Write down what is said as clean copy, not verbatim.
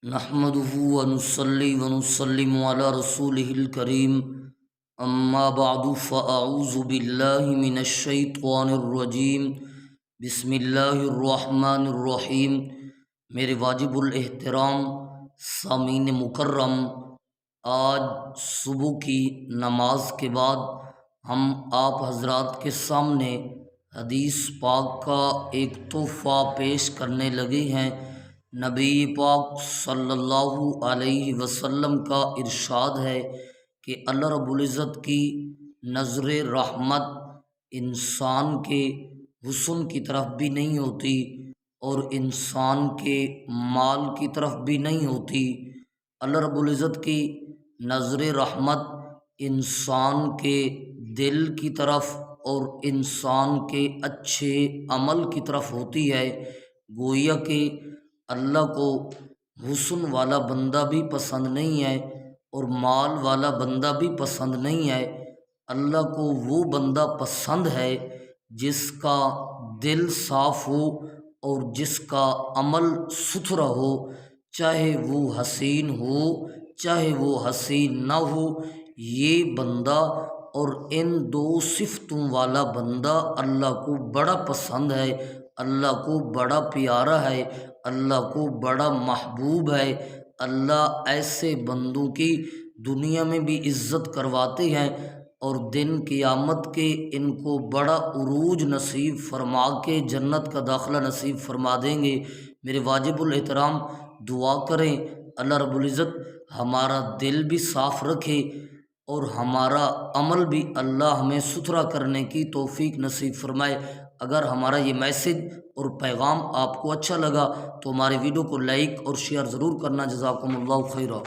نحمده ونصلي ونسلم على رسوله الكريم اما بعد فاعوذ بالله من الشیطان الرجیم بسم اللہ الرحمن الرحیم۔ میرے واجب الاحترام سامعین مکرم، آج صبح کی نماز کے بعد ہم آپ حضرات کے سامنے حدیث پاک کا ایک تحفہ پیش کرنے لگے ہیں۔ نبی پاک صلی اللہ علیہ وسلم کا ارشاد ہے کہ اللہ رب العزت کی نظر رحمت انسان کے حسن کی طرف بھی نہیں ہوتی اور انسان کے مال کی طرف بھی نہیں ہوتی۔ اللہ رب العزت کی نظر رحمت انسان کے دل کی طرف اور انسان کے اچھے عمل کی طرف ہوتی ہے۔ گویا کہ اللہ کو حسن والا بندہ بھی پسند نہیں ہے اور مال والا بندہ بھی پسند نہیں ہے۔ اللہ کو وہ بندہ پسند ہے جس کا دل صاف ہو اور جس کا عمل ستھرا ہو، چاہے وہ حسین ہو چاہے وہ حسین نہ ہو۔ یہ بندہ اور ان دو صفتوں والا بندہ اللہ کو بڑا پسند ہے، اللہ کو بڑا پیارا ہے، اللہ کو بڑا محبوب ہے۔ اللہ ایسے بندوں کی دنیا میں بھی عزت کرواتے ہیں اور دن قیامت کے ان کو بڑا عروج نصیب فرما کے جنت کا داخلہ نصیب فرما دیں گے۔ میرے واجب الاحترام دعا کریں اللہ رب العزت ہمارا دل بھی صاف رکھے اور ہمارا عمل بھی اللہ ہمیں ستھرا کرنے کی توفیق نصیب فرمائے۔ اگر ہمارا یہ میسج اور پیغام آپ کو اچھا لگا تو ہمارے ویڈیو کو لائک اور شیئر ضرور کرنا۔ جزاکم اللہ خیرہ۔